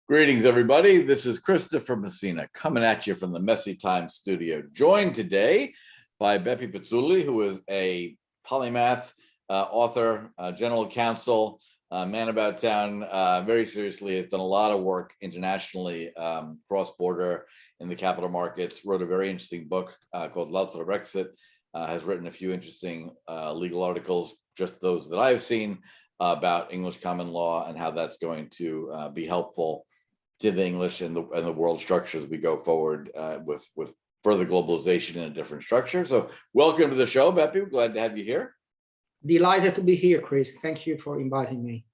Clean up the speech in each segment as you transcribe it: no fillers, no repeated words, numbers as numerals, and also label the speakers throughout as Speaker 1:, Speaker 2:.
Speaker 1: Greetings, everybody. This is Christopher Messina coming at you from the Messy Time studio, joined today by Bepi Pezzulli, who is a polymath, author, general counsel, man about town, very seriously has done a lot of work internationally, cross-border in the capital markets, wrote a very interesting book called L'Altra Brexit, has written a few interesting legal articles, just those that I've seen, about English common law and how that's going to be helpful to the English and the world structure as we go forward with further globalization in a different structure. So welcome to the show, Bepi. Glad to have you here.
Speaker 2: Delighted to be here, Chris. Thank you for inviting me.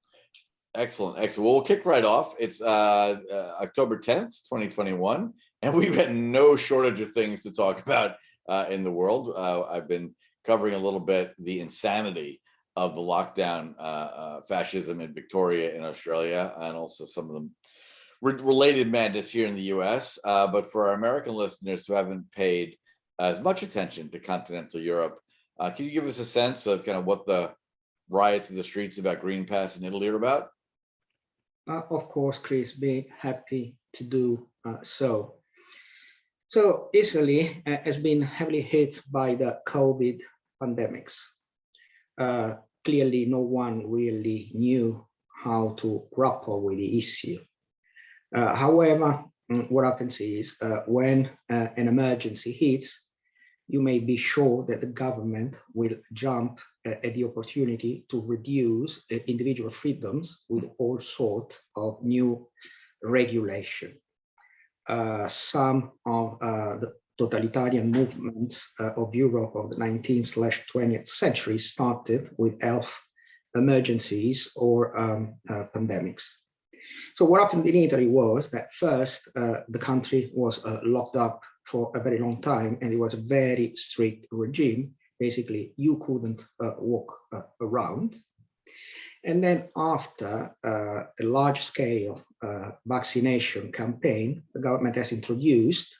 Speaker 1: Excellent, excellent. Well, we'll kick right off. It's October 10th, 2021, and we've had no shortage of things to talk about in the world. I've been covering a little bit the insanity of the lockdown, fascism in Victoria in Australia, and also some of them related madness here in the US, but for our American listeners who haven't paid as much attention to continental Europe, can you give us a sense of kind of what the riots in the streets about Green Pass in Italy are about?
Speaker 2: Of course, Chris, be happy to do so. So Italy has been heavily hit by the COVID pandemics. Clearly, no one really knew how to grapple with the issue. However, what happens is when an emergency hits, you may be sure that the government will jump at the opportunity to reduce individual freedoms with all sorts of new regulation. Some of the totalitarian movements of Europe of the 19th/20th century started with health emergencies or pandemics. So what happened in Italy was that first, the country was locked up for a very long time, and it was a very strict regime. Basically, you couldn't walk around. And then after a large-scale vaccination campaign, the government has introduced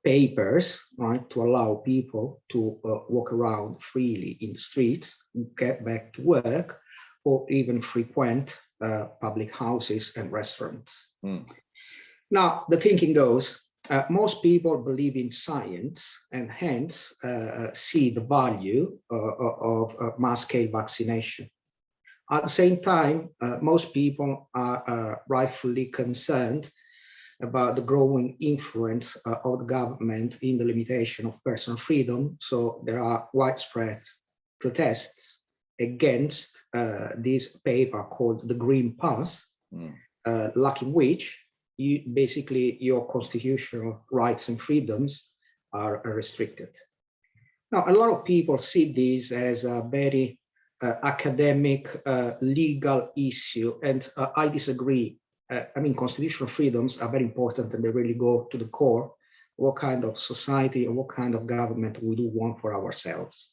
Speaker 2: papers, right, to allow people to walk around freely in the streets, get back to work, or even frequent public houses and restaurants. Now, the thinking goes, most people believe in science and hence see the value of mass-scale vaccination. At the same time, most people are rightfully concerned about the growing influence of the government in the limitation of personal freedom. So there are widespread protests against this paper called the Green Pass, lacking which your constitutional rights and freedoms are restricted. Now, a lot of people see this as a very academic, legal issue, and I disagree. I mean, constitutional freedoms are very important, and they really go to the core what kind of society or what kind of government we do want for ourselves.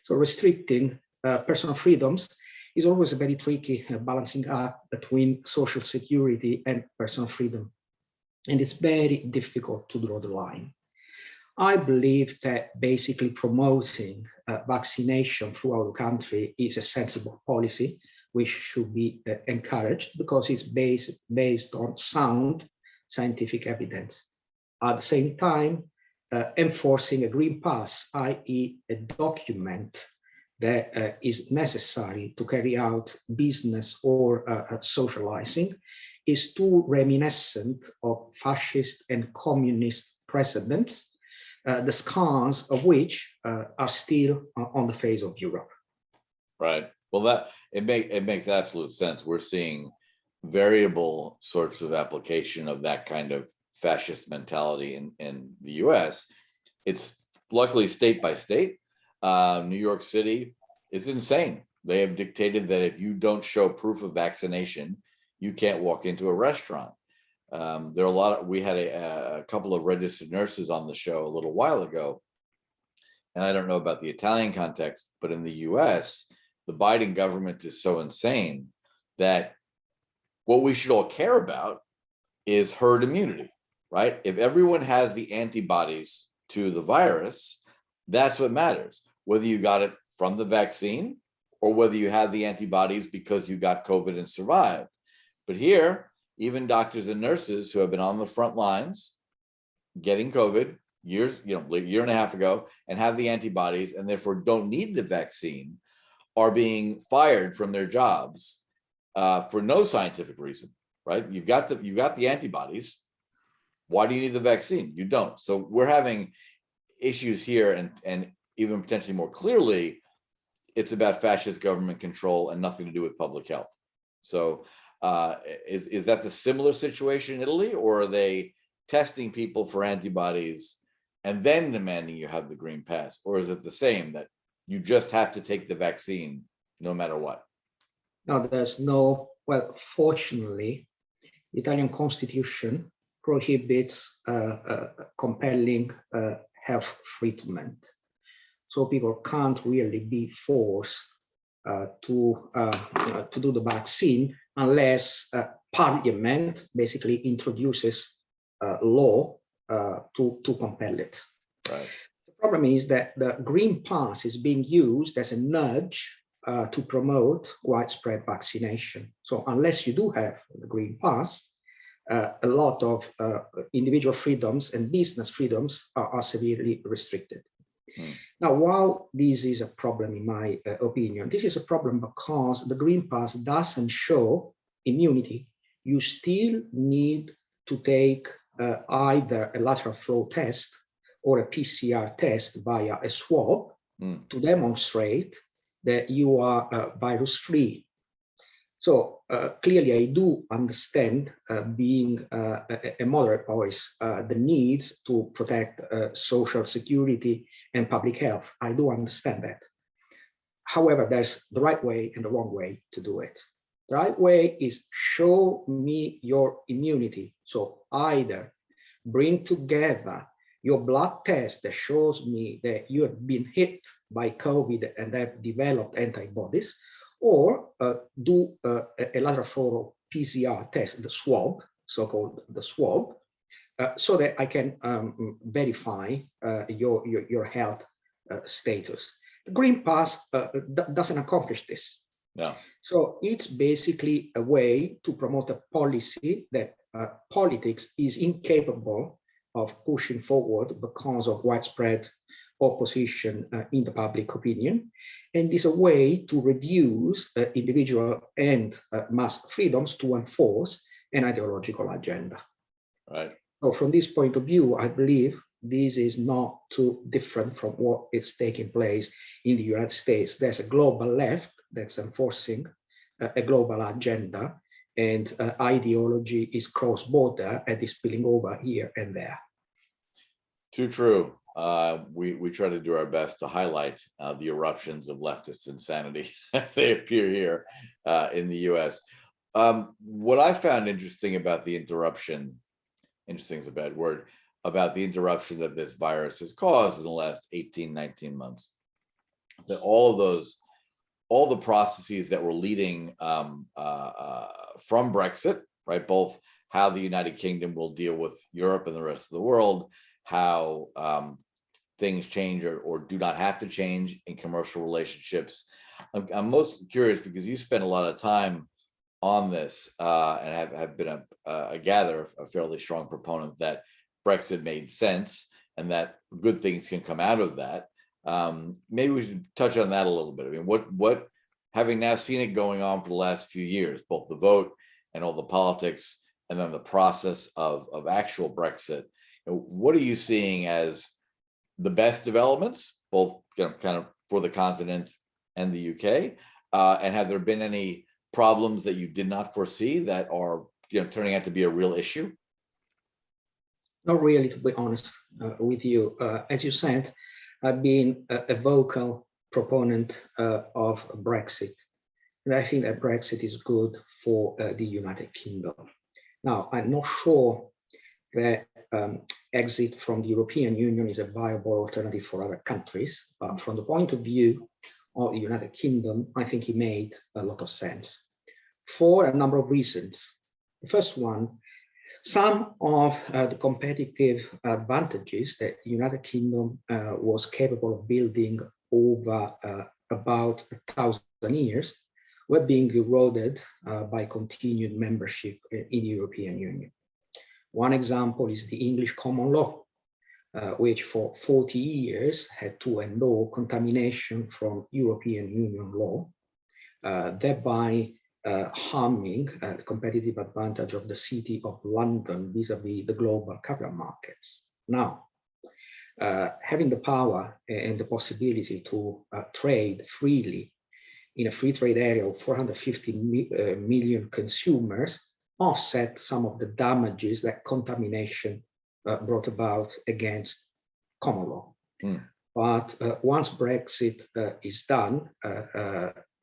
Speaker 2: So restricting personal freedoms is always a very tricky balancing act between social security and personal freedom. And it's very difficult to draw the line. I believe that basically promoting vaccination throughout the country is a sensible policy, which should be encouraged because it's based on sound scientific evidence. At the same time, enforcing a green pass, i.e. a document that is necessary to carry out business or socializing, is too reminiscent of fascist and communist precedents, the scars of which are still on the face of Europe.
Speaker 1: Right. Well, it makes absolute sense. We're seeing variable sorts of application of that kind of fascist mentality in the US. It's luckily state by state. New York City is insane. They have dictated that if you don't show proof of vaccination, you can't walk into a restaurant. There are we had a couple of registered nurses on the show a little while ago, and I don't know about the Italian context, but in the US, the Biden government is so insane that what we should all care about is herd immunity, right? If everyone has the antibodies to the virus, that's what matters. Whether you got it from the vaccine or whether you had the antibodies because you got COVID and survived. But here, even doctors and nurses who have been on the front lines getting COVID years, like a year and a half ago, and have the antibodies and therefore don't need the vaccine, are being fired from their jobs for no scientific reason, right? You've got the antibodies. Why do you need the vaccine? You don't. So we're having issues here, and even potentially more clearly, it's about fascist government control and nothing to do with public health. So is that the similar situation in Italy, or are they testing people for antibodies and then demanding you have the green pass? Or is it the same, that you just have to take the vaccine no matter what?
Speaker 2: No, there's no, well, fortunately, the Italian constitution prohibits compelling health treatment. So people can't really be forced to do the vaccine unless Parliament basically introduces law to compel it.
Speaker 1: Right.
Speaker 2: The problem is that the Green Pass is being used as a nudge to promote widespread vaccination. So unless you do have the Green Pass, a lot of individual freedoms and business freedoms are severely restricted. Now, while this is a problem, in my opinion, this is a problem because the Green Pass doesn't show immunity. You still need to take either a lateral flow test or a PCR test via a swab to demonstrate that you are virus-free. So clearly, I do understand, being a moderate voice, the needs to protect social security and public health. I do understand that. However, there's the right way and the wrong way to do it. The right way is show me your immunity. So either bring together your blood test that shows me that you have been hit by COVID and have developed antibodies, or do a lateral flow PCR test, the swab, so-called the swab, so that I can verify your health status. The Green Pass doesn't accomplish this.
Speaker 1: No.
Speaker 2: So it's basically a way to promote a policy that politics is incapable of pushing forward because of widespread opposition in the public opinion, and is a way to reduce individual and mass freedoms to enforce an ideological agenda.
Speaker 1: Right.
Speaker 2: So from this point of view, I believe this is not too different from what is taking place in the United States. There's a global left that's enforcing a global agenda, and ideology is cross-border and is spilling over here and there.
Speaker 1: Too true. We try to do our best to highlight the eruptions of leftist insanity as they appear here in the US. What I found interesting about the interruption, interesting is a bad word, about the interruption that this virus has caused in the last 18, 19 months, is that all the processes that were leading from Brexit, right? Both how the United Kingdom will deal with Europe and the rest of the world, how things change or do not have to change in commercial relationships. I'm most curious because you spent a lot of time on this and have been, I gather, a fairly strong proponent that Brexit made sense and that good things can come out of that. Maybe we should touch on that a little bit. I mean, what having now seen it going on for the last few years, both the vote and all the politics, and then the process of actual Brexit, what are you seeing as the best developments, both kind of for the continent and the UK? And have there been any problems that you did not foresee that are turning out to be a real issue?
Speaker 2: Not really, to be honest with you. As you said, I've been a vocal proponent of Brexit. And I think that Brexit is good for the United Kingdom. Now, I'm not sure that exit from the European Union is a viable alternative for other countries. But from the point of view of the United Kingdom, I think it made a lot of sense for a number of reasons. The first one, some of the competitive advantages that the United Kingdom was capable of building over about 1,000 years were being eroded by continued membership in the European Union. One example is the English common law, which for 40 years had to endure contamination from European Union law, thereby harming the competitive advantage of the City of London vis-à-vis the global capital markets. Now, having the power and the possibility to trade freely in a free trade area of 450 million consumers offset some of the damages that contamination brought about against common law. But once Brexit is done,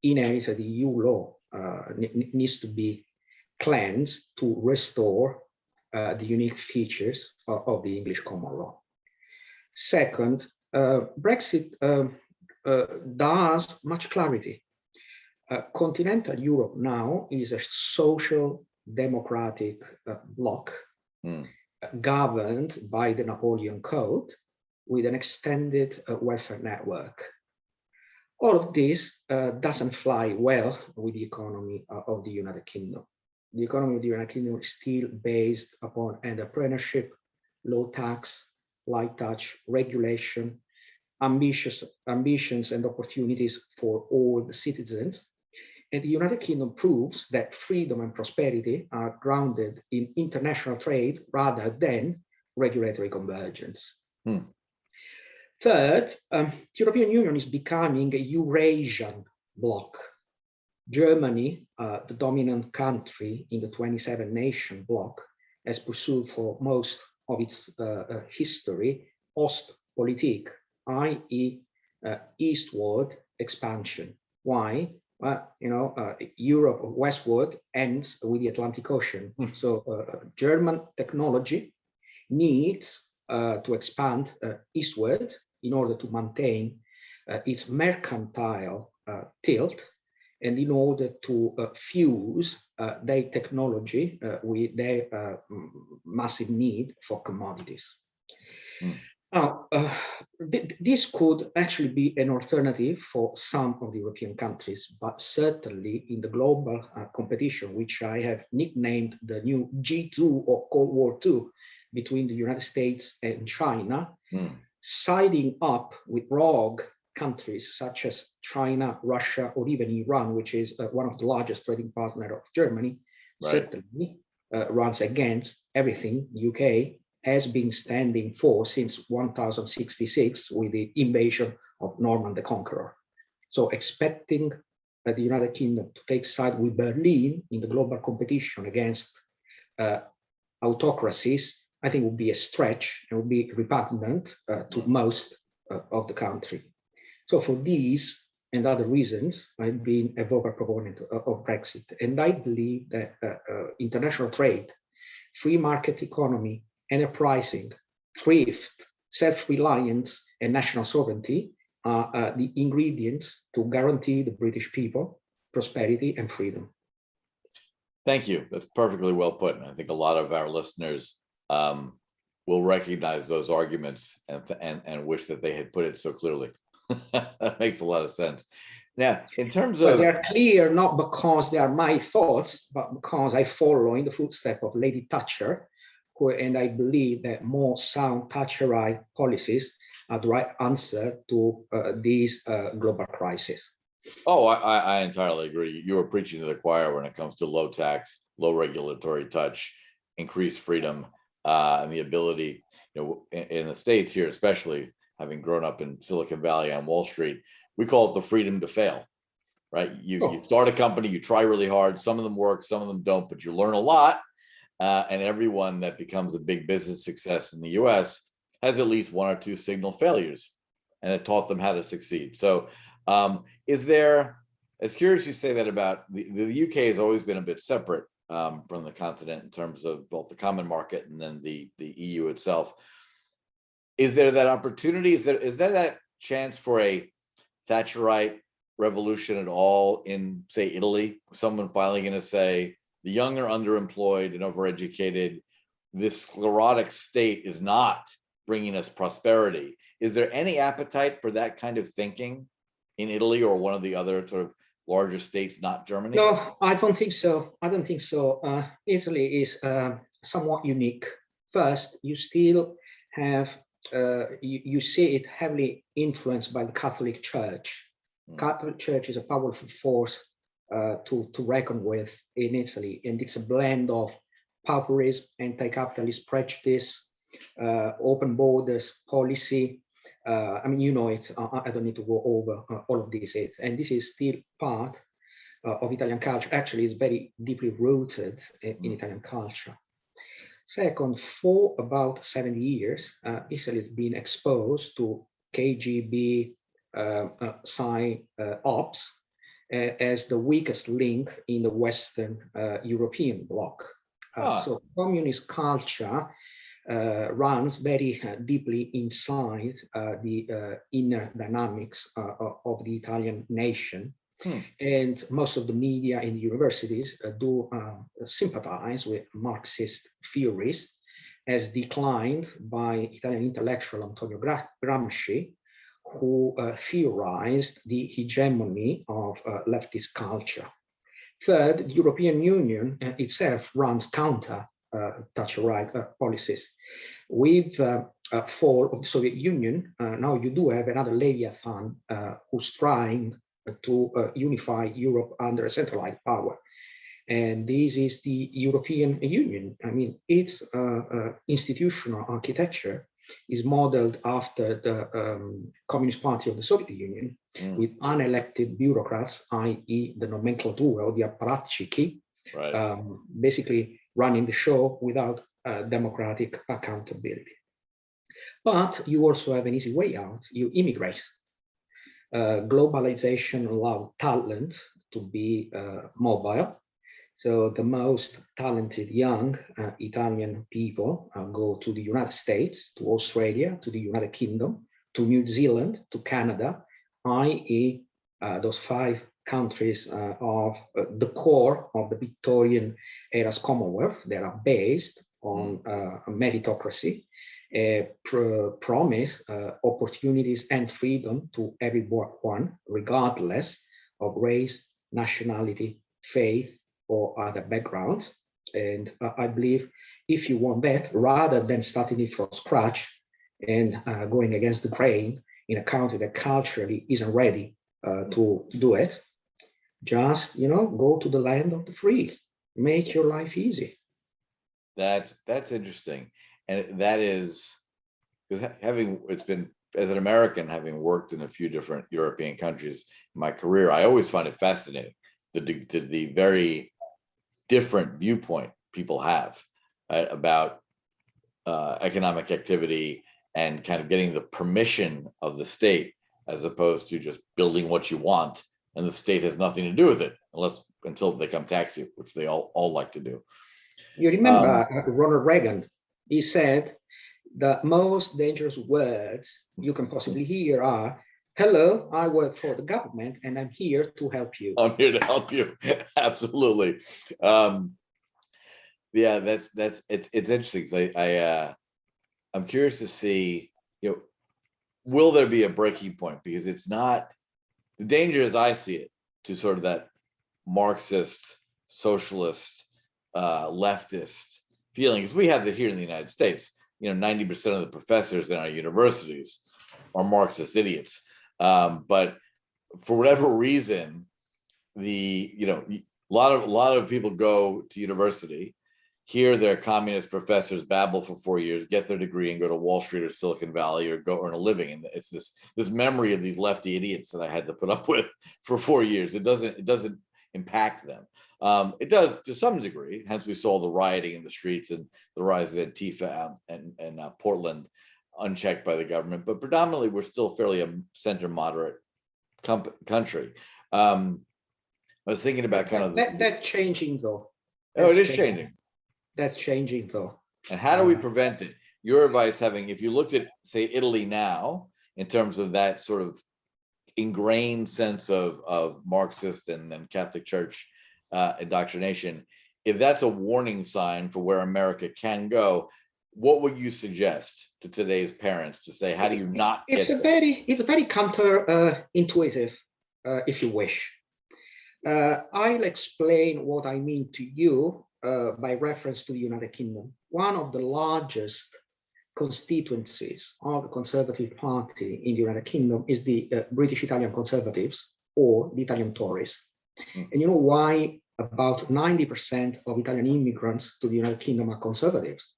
Speaker 2: in area the EU law needs to be cleansed to restore the unique features of the English common law. Second, Brexit does much clarity. Continental Europe now is a social democratic bloc governed by the Napoleon Code with an extended welfare network. All of this doesn't fly well with the economy of the United Kingdom. The economy of the United Kingdom is still based upon entrepreneurship, low tax, light touch, regulation, ambitions and opportunities for all the citizens. And the United Kingdom proves that freedom and prosperity are grounded in international trade rather than regulatory convergence. Third, the European Union is becoming a Eurasian bloc. Germany, the dominant country in the 27-nation bloc, has pursued for most of its history Ostpolitik, i.e. eastward expansion. Why? Well, Europe westward ends with the Atlantic Ocean. So German technology needs to expand eastward in order to maintain its mercantile tilt and in order to fuse their technology with their massive need for commodities. Now, this could actually be an alternative for some of the European countries, but certainly in the global competition, which I have nicknamed the new G2 or Cold War II between the United States and China, siding up with rogue countries such as China, Russia, or even Iran, which is one of the largest trading partners of Germany, certainly runs against everything the UK has been standing for since 1066 with the invasion of Norman the Conqueror. So expecting the United Kingdom to take side with Berlin in the global competition against autocracies, I think would be a stretch and would be repugnant to most of the country. So for these and other reasons, I've been a vocal proponent of Brexit. And I believe that international trade, free market economy, enterprising, thrift, self-reliance, and national sovereignty are the ingredients to guarantee the British people prosperity and freedom.
Speaker 1: Thank you. That's perfectly well put. And I think a lot of our listeners will recognize those arguments and wish that they had put it so clearly. That makes a lot of sense. Now, in terms of...
Speaker 2: They are clear not because they are my thoughts, but because I follow in the footsteps of Lady Thatcher, and I believe that more sound Thatcherite policies are the right answer to these global crises.
Speaker 1: Oh, I entirely agree. You were preaching to the choir when it comes to low tax, low regulatory touch, increased freedom, and the ability, in the States here, especially having grown up in Silicon Valley on Wall Street, we call it the freedom to fail, right? You start a company, you try really hard. Some of them work, some of them don't, but you learn a lot. And everyone that becomes a big business success in the US has at least one or two signal failures, and it taught them how to succeed. So is there, as curious you say that about the UK has always been a bit separate from the continent in terms of both the common market and then the EU itself. Is there that opportunity? Is there that chance for a Thatcherite revolution at all in, say, Italy? Someone finally going to say, the young are underemployed and overeducated. This sclerotic state is not bringing us prosperity. Is there any appetite for that kind of thinking in Italy or one of the other sort of larger states, not Germany?
Speaker 2: No, I don't think so. I don't think so. Italy is somewhat unique. First, you still have, you see it heavily influenced by the Catholic Church. Catholic Church is a powerful force to reckon with in Italy, and it's a blend of pauperism, anti-capitalist prejudice, open borders policy. I mean, you know it. I don't need to go over all of this. And this is still part of Italian culture. Actually, is very deeply rooted in Italian culture. Second, for about 70 years, Italy has been exposed to KGB ops as the weakest link in the Western European bloc. So communist culture runs very deeply inside the inner dynamics of the Italian nation. And most of the media in the universities do sympathize with Marxist theories, as declined by Italian intellectual Antonio Gramsci, who theorized the hegemony of leftist culture. Third, the European Union itself runs counter Thatcherite policies. With fall of the Soviet Union, now you do have another Leviathan who's trying to unify Europe under a centralized power. And this is the European Union. I mean, its institutional architecture is modeled after the Communist Party of the Soviet Union, with unelected bureaucrats, i.e. the nomenclatura or the apparatchiki, basically running the show without democratic accountability. But you also have an easy way out. You immigrate. Globalization allows talent to be mobile. So the most talented young Italian people go to the United States, to Australia, to the United Kingdom, to New Zealand, to Canada, i.e. those 5 countries of the core of the Victorian era's Commonwealth. They are based on a meritocracy, promise opportunities and freedom to everyone, regardless of race, nationality, faith, or other backgrounds. And I believe if you want that, rather than starting it from scratch and going against the grain in a country that culturally isn't ready to do it, just go to the land of the free, make your life easy.
Speaker 1: That's interesting. And that is, because it's been, as an American, having worked in a few different European countries in my career, I always find it fascinating, the very different viewpoint people have about economic activity and kind of getting the permission of the state, as opposed to just building what you want, and the state has nothing to do with it until they come tax you, which they all like to do.
Speaker 2: You remember Ronald Reagan? He said the most dangerous words you can possibly hear are, "Hello, I work for the government and I'm here to help you."
Speaker 1: I'm here to help you. Absolutely. Yeah, it's interesting. I'm curious to see, will there be a breaking point? Because it's not, the danger as I see it to sort of that Marxist, socialist, leftist feeling, because we have that here in the United States. 90% of the professors in our universities are Marxist idiots. But for whatever reason, a lot of people go to university, hear their communist professors babble for 4 years, get their degree, and go to Wall Street or Silicon Valley or go earn a living. And it's this memory of these lefty idiots that I had to put up with for 4 years. It doesn't impact them. It does to some degree. Hence, we saw the rioting in the streets and the rise of Antifa and Portland, unchecked by the government. But predominantly, we're still fairly a center moderate country. I was thinking about kind of
Speaker 2: that's changing though.
Speaker 1: It is changing.
Speaker 2: That's changing though.
Speaker 1: And how do we prevent it? Your advice, if you looked at, say, Italy now, in terms of that sort of ingrained sense of Marxist and Catholic Church indoctrination, if that's a warning sign for where America can go, what would you suggest to today's parents to say, how do you not
Speaker 2: it's a very counter intuitive, if you wish. I'll explain what I mean to you by reference to the United Kingdom. One of the largest constituencies of the Conservative Party in the United Kingdom is the British Italian Conservatives, or the Italian Tories. And you know why about 90% of Italian immigrants to the United Kingdom are conservatives?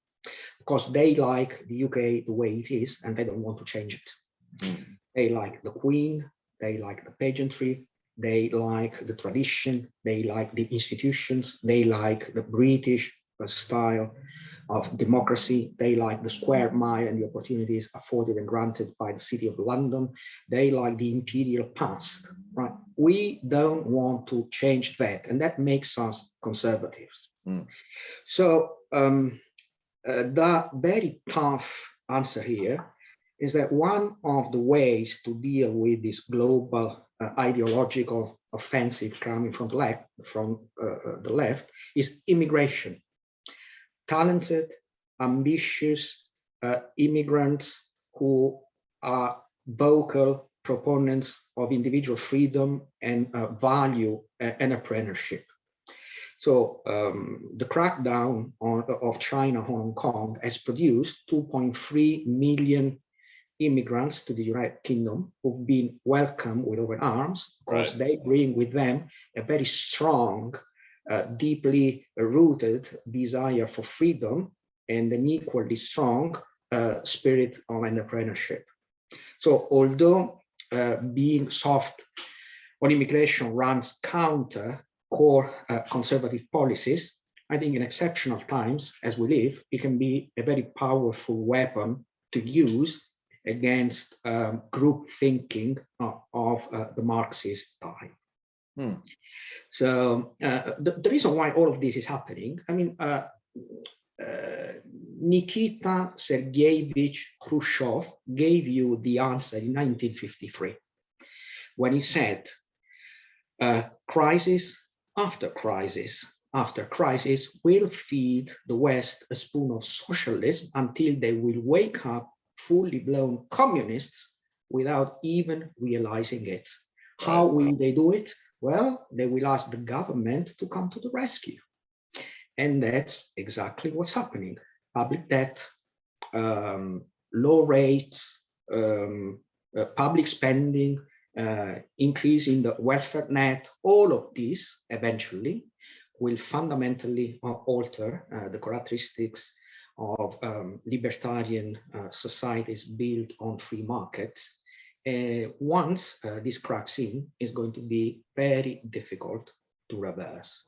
Speaker 2: Because they like the UK the way it is, and they don't want to change it. They like the Queen, they like the pageantry, they like the tradition, they like the institutions, they like the British style of democracy, they like the square mile and the opportunities afforded and granted by the City of London, they like the imperial past, right? We don't want to change that, and that makes us conservatives. So the very tough answer here is that one of the ways to deal with this global ideological offensive coming from the left is immigration. Talented, ambitious immigrants who are vocal proponents of individual freedom and value entrepreneurship. So the crackdown of China on Hong Kong has produced 2.3 million immigrants to the United Kingdom who've been welcomed with open arms, because they bring with them a very strong, deeply rooted desire for freedom and an equally strong spirit of entrepreneurship. So although being soft on immigration runs counter core conservative policies, I think in exceptional times, as we live, it can be a very powerful weapon to use against group thinking of the Marxist type. So the reason why all of this is happening, I mean, Nikita Sergeyevich Khrushchev gave you the answer in 1953 when he said, crisis after crisis after crisis will feed the West a spoon of socialism until they will wake up fully blown communists without even realizing it. How will they do it? Well, they will ask the government to come to the rescue. And that's exactly what's happening. Public debt, low rates, public spending, increase in the welfare net, all of these eventually will fundamentally alter the characteristics of libertarian societies built on free markets. Once this cracks in, is going to be very difficult to reverse.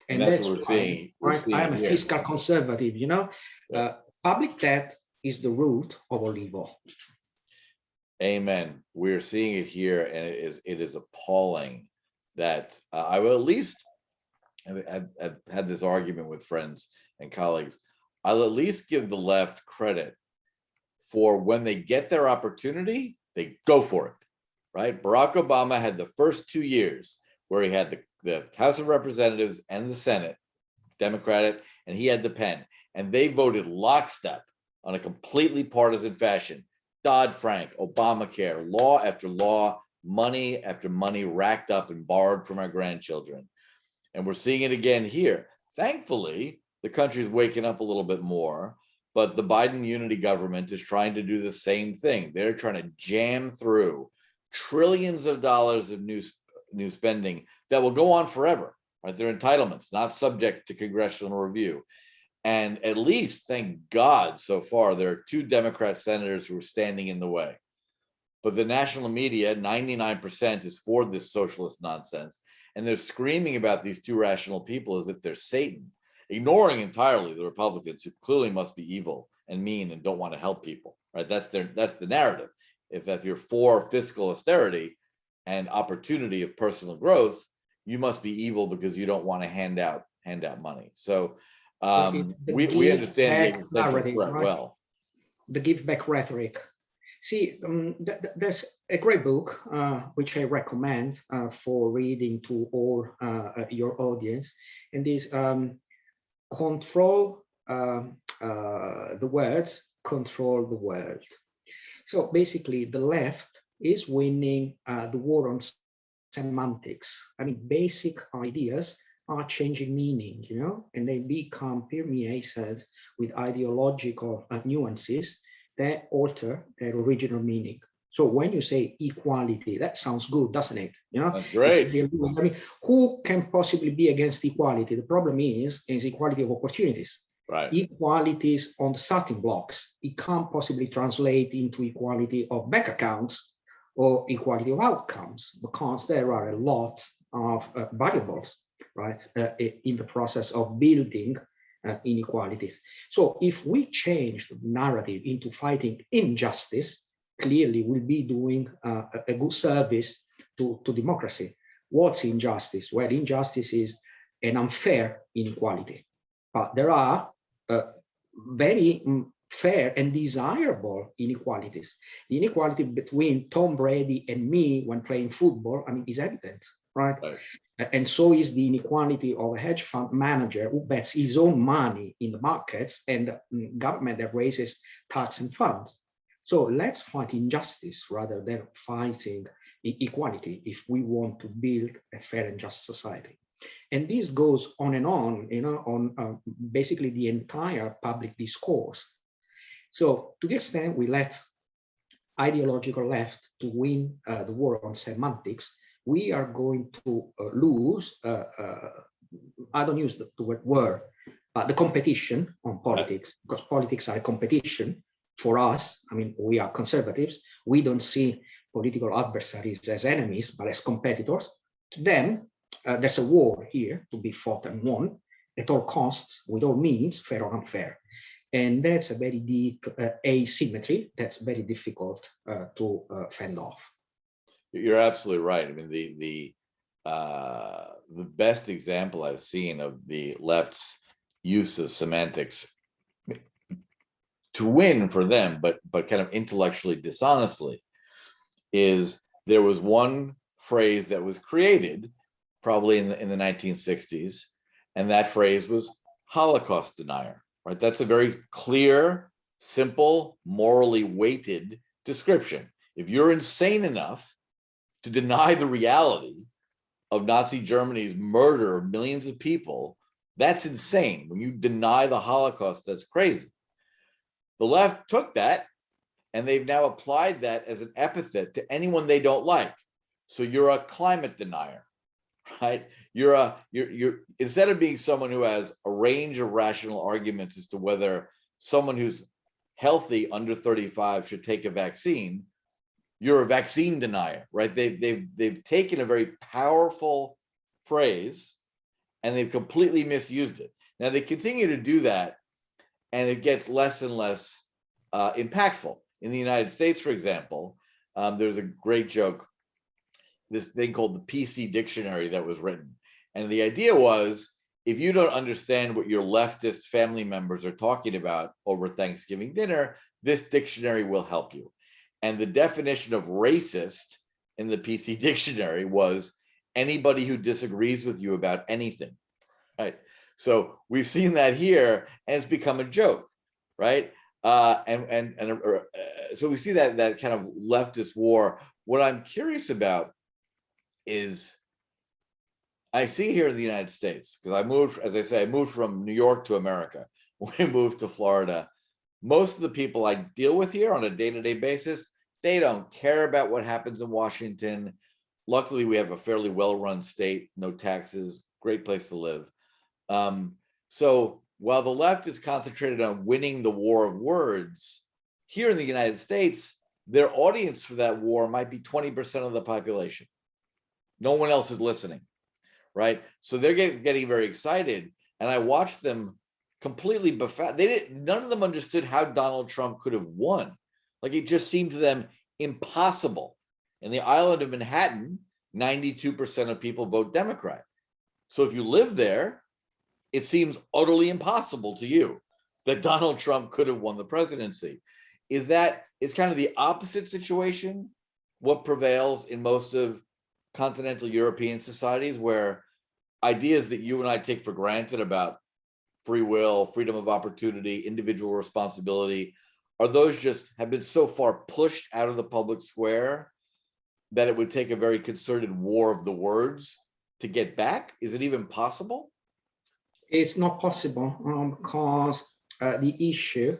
Speaker 2: And that's what we're seeing. I am a fiscal conservative, you know. Public debt is the root of all evil.
Speaker 1: Amen. We're seeing it here, and it is appalling that I will at least I've had this argument with friends and colleagues. I'll at least give the left credit for when they get their opportunity, they go for it, right? Barack Obama had the first 2 years where he had the House of Representatives and the Senate, Democratic, and he had the pen, and they voted lockstep on a completely partisan fashion. Dodd-Frank, Obamacare, law after law, money after money racked up and borrowed from our grandchildren. And we're seeing it again here. Thankfully, the country's waking up a little bit more, but the Biden unity government is trying to do the same thing. They're trying to jam through trillions of dollars of new spending that will go on forever, right? They're entitlements, not subject to congressional review. And at least, thank God, so far, there are 2 Democrat senators who are standing in the way. But the national media, 99% is for this socialist nonsense. And they're screaming about these 2 rational people as if they're Satan, ignoring entirely the Republicans, who clearly must be evil and mean and don't want to help people, right? That's the narrative. If you're for fiscal austerity and opportunity of personal growth, you must be evil because you don't want to hand out money. So we understand the existential threat well.
Speaker 2: The give back rhetoric. See, there's a great book which I recommend for reading to all your audience, and this control the words, control the world. So basically, the left is winning the war on semantics. I mean, basic ideas are changing meaning, and they become permeated with ideological nuances that alter their original meaning. So when you say equality, that sounds good, doesn't it?
Speaker 1: That's great.
Speaker 2: I mean, who can possibly be against equality? The problem is equality of opportunities.
Speaker 1: Right.
Speaker 2: Equalities on the starting blocks. It can't possibly translate into equality of bank accounts or equality of outcomes, because there are a lot of variables, right, in the process of building inequalities. So if we change the narrative into fighting injustice, clearly we'll be doing a good service to democracy. What's injustice? Well, injustice is an unfair inequality. But there are very fair and desirable inequalities. The inequality between Tom Brady and me when playing football, I mean, is evident, right? And so is the inequality of a hedge fund manager who bets his own money in the markets and the government that raises tax and funds. So let's fight injustice rather than fighting equality if we want to build a fair and just society. And this goes on and on, on basically the entire public discourse. So to the extent we let ideological left to win the war on semantics, we are going to lose, I don't use the word war, the competition on politics, because politics are a competition for us. I mean, we are conservatives. We don't see political adversaries as enemies, but as competitors. To them, there's a war here to be fought and won at all costs, with all means, fair or unfair. And that's a very deep asymmetry that's very difficult to fend off.
Speaker 1: You're absolutely right. I mean, the best example I've seen of the left's use of semantics to win for them, but kind of intellectually dishonestly, is there was one phrase that was created probably in the 1960s, and that phrase was Holocaust denier. Right? That's a very clear, simple, morally weighted description. If you're insane enough to deny the reality of Nazi Germany's murder of millions of people, that's insane. When you deny the Holocaust, that's crazy. The left took that and they've now applied that as an epithet to anyone they don't like. So you're a climate denier, right? You're instead of being someone who has a range of rational arguments as to whether someone who's healthy under 35 should take a vaccine, you're a vaccine denier, right? They've taken a very powerful phrase and they've completely misused it. Now they continue to do that, and it gets less and less impactful. In the United States, for example, there's a great joke, this thing called the PC dictionary that was written. And the idea was, if you don't understand what your leftist family members are talking about over Thanksgiving dinner, this dictionary will help you. And the definition of racist in the PC dictionary was anybody who disagrees with you about anything, right? So we've seen that here, and it's become a joke, right? So we see that kind of leftist war. What I'm curious about is, I see here in the United States, because I moved, as I say, I moved from New York to America. When I moved to Florida, most of the people I deal with here on a day-to-day basis, they don't care about what happens in Washington. Luckily, we have a fairly well-run state, no taxes, great place to live. So while the left is concentrated on winning the war of words, here in the United States, their audience for that war might be 20% of the population. No one else is listening, right? So they're getting very excited, and I watched them completely befuddled. None of them understood how Donald Trump could have won. Like, it just seemed to them impossible. In the island of Manhattan, 92% of people vote Democrat. So if you live there, it seems utterly impossible to you that Donald Trump could have won the presidency. Is kind of the opposite situation what prevails in most of continental European societies, where ideas that you and I take for granted about free will, freedom of opportunity, individual responsibility, are those just have been so far pushed out of the public square that it would take a very concerted war of the words to get back? Is it even possible?
Speaker 2: It's not possible because the issue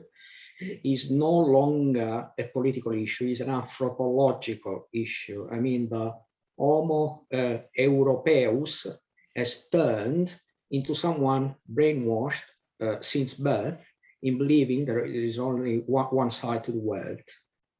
Speaker 2: is no longer a political issue, it's an anthropological issue. I mean, the Homo Europaeus has turned into someone brainwashed since birth in believing there is only one side to the world.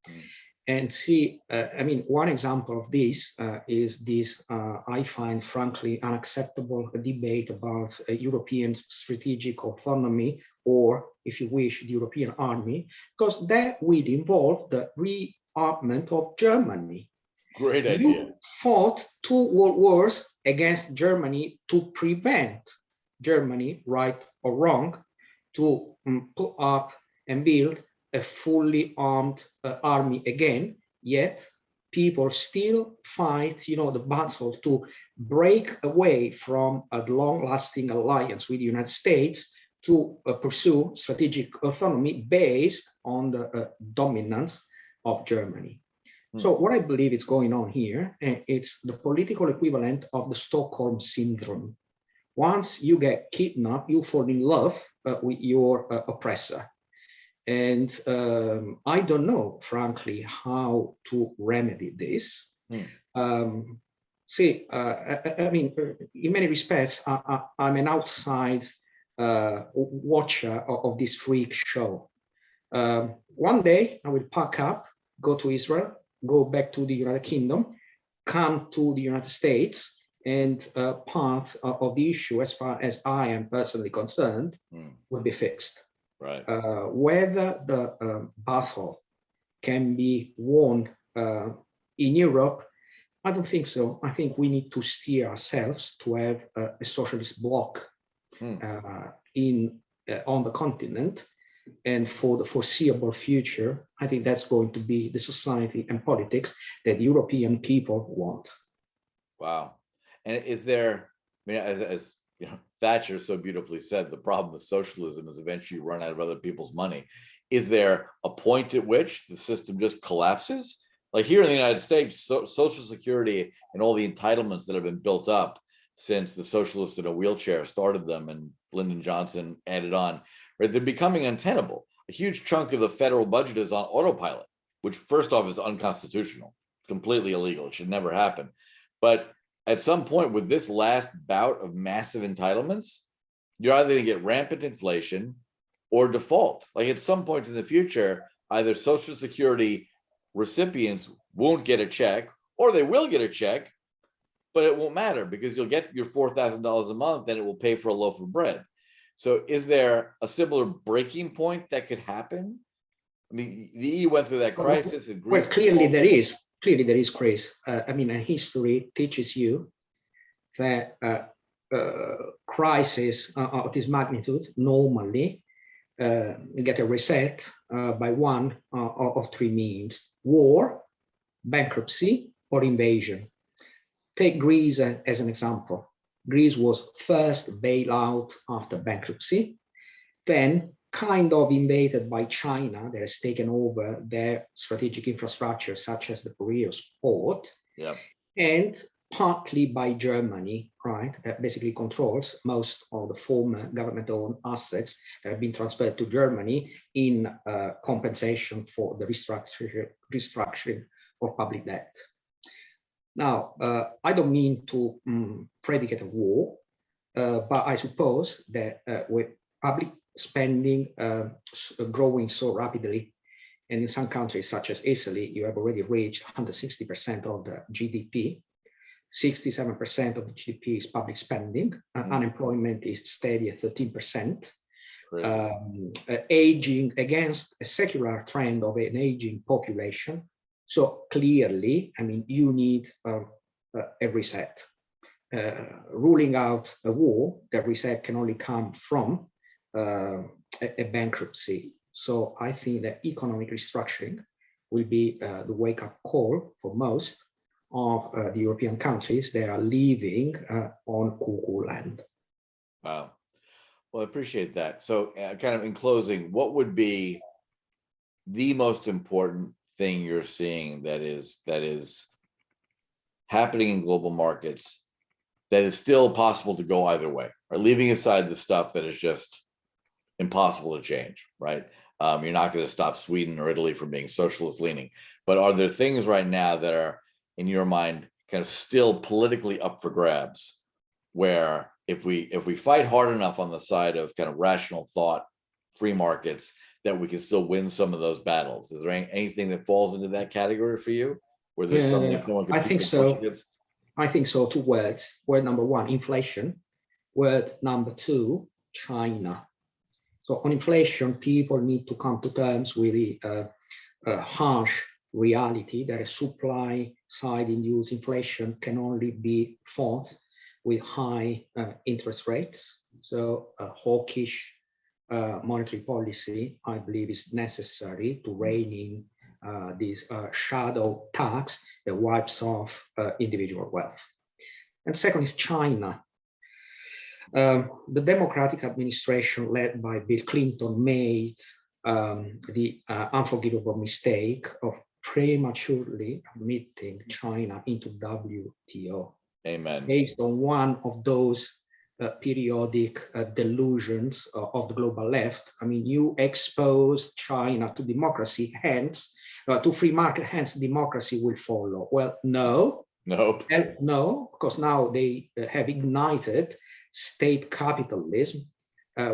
Speaker 2: Mm. And see, I mean, one example of this is this, I find frankly unacceptable debate about European strategic autonomy, or if you wish, the European army, because that will involve the rearmament of Germany.
Speaker 1: Great idea.
Speaker 2: You fought 2 world wars against Germany to prevent Germany, right or wrong, to put up and build a fully armed army again, yet people still fight, the battle to break away from a long-lasting alliance with the United States to pursue strategic autonomy based on the dominance of Germany. So what I believe is going on here, it's the political equivalent of the Stockholm syndrome. Once you get kidnapped, you fall in love with your oppressor. And I don't know, frankly, how to remedy this. I mean, in many respects, I'm an outside watcher of this freak show. One day, I will pack up, go to Israel, go back to the United Kingdom, come to the United States, and part of the issue, as far as I am personally concerned, will be fixed.
Speaker 1: Right.
Speaker 2: Whether the battle can be won in Europe, I don't think so. I think we need to steer ourselves to have a socialist bloc on the continent, and for the foreseeable future, I think that's going to be the society and politics that European people want.
Speaker 1: Wow. And is there, I mean, as Thatcher so beautifully said, the problem with socialism is eventually you run out of other people's money. Is there a point at which the system just collapses? Like here in the United States, Social Security and all the entitlements that have been built up since the socialists in a wheelchair started them and Lyndon Johnson added on, right? They're becoming untenable. A huge chunk of the federal budget is on autopilot, which first off is unconstitutional, completely illegal. It should never happen. But at some point with this last bout of massive entitlements, you're either going to get rampant inflation or default. Like at some point in the future, either Social Security recipients won't get a check, or they will get a check, but it won't matter because you'll get your $4,000 a month and it will pay for a loaf of bread. So is there a similar breaking point that could happen? I mean, the EU went through that crisis.
Speaker 2: Well, clearly there is. Clearly there is, Chris. I mean, history teaches you that crisis of this magnitude normally get a reset by one of 3 means: war, bankruptcy, or invasion. Take Greece as an example. Greece was first bailout after bankruptcy, then kind of invaded by China that has taken over their strategic infrastructure, such as the Piraeus port, and partly by Germany, right, that basically controls most of the former government-owned assets that have been transferred to Germany in compensation for the restructuring of public debt. Now, I don't mean to predicate a war, but I suppose that with public spending growing so rapidly, and in some countries such as Italy, you have already reached 160% of the GDP. 67% of the GDP is public spending. Unemployment is steady at 13%. Aging against a secular trend of an aging population. So clearly, I mean, you need a reset. Ruling out a war, that reset can only come from a bankruptcy. So I think that economic restructuring will be the wake-up call for most of the European countries that are living on cuckoo land.
Speaker 1: Wow. Well, I appreciate that. So kind of in closing, what would be the most important thing you're seeing that is happening in global markets that is still possible to go either way, or leaving aside the stuff that is just impossible to change, right? You're not going to stop Sweden or Italy from being socialist leaning, but are there things right now that are, in your mind, kind of still politically up for grabs, where if we fight hard enough on the side of kind of rational thought, free markets, that we can still win some of those battles? Is there anything that falls into that category for you, where there's something someone could
Speaker 2: I think so. I think so. Two words. Word number one, inflation. Word number two, China. So on inflation, people need to come to terms with the harsh reality that a supply side induced inflation can only be fought with high interest rates. So hawkish monetary policy, I believe, is necessary to rein in this shadow tax that wipes off individual wealth. And second is China. The Democratic administration led by Bill Clinton made the unforgivable mistake of prematurely admitting China into WTO.
Speaker 1: Amen.
Speaker 2: Based on one of those periodic delusions of the global left. I mean, you expose China to democracy, hence to free market, hence democracy will follow. Well, no.
Speaker 1: Nope.
Speaker 2: No, because now they have ignited state capitalism,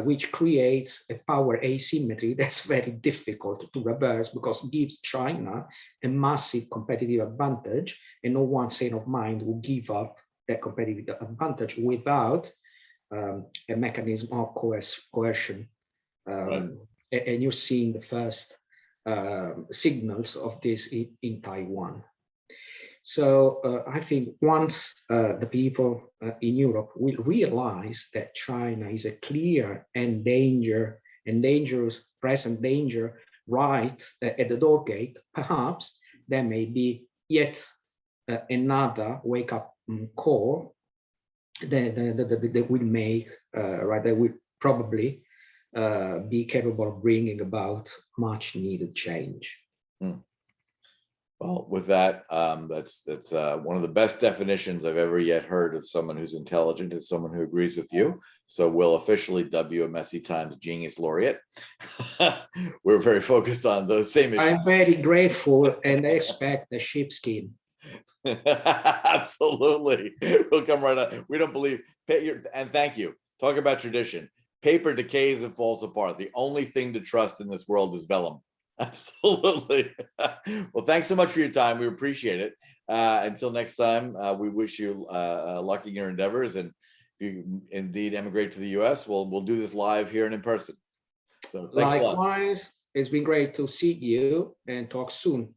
Speaker 2: which creates a power asymmetry that's very difficult to reverse, because it gives China a massive competitive advantage, and no one sane of mind will give up that competitive advantage without a mechanism of coercion.
Speaker 1: Right.
Speaker 2: And you're seeing the first signals of this in Taiwan. So I think once the people in Europe will realize that China is a clear and dangerous present danger right at the door gate, perhaps there may be yet another wake-up call that will make, right, that will probably be capable of bringing about much needed change.
Speaker 1: Well, with that, that's one of the best definitions I've ever yet heard of someone who's intelligent, is someone who agrees with you. So we'll officially dub you a Messy Times Genius Laureate. We're very focused on those same issues.
Speaker 2: I'm very grateful, and I expect the sheepskin.
Speaker 1: Absolutely. We'll come right on. We don't believe, and thank you. Talk about tradition. Paper decays and falls apart. The only thing to trust in this world is vellum. Absolutely. Well, thanks so much for your time. We appreciate it. Until next time, we wish you luck in your endeavors. And if you indeed emigrate to the US, we'll do this live here and in person. So thanks a lot.
Speaker 2: Likewise, it's been great to see you, and talk soon.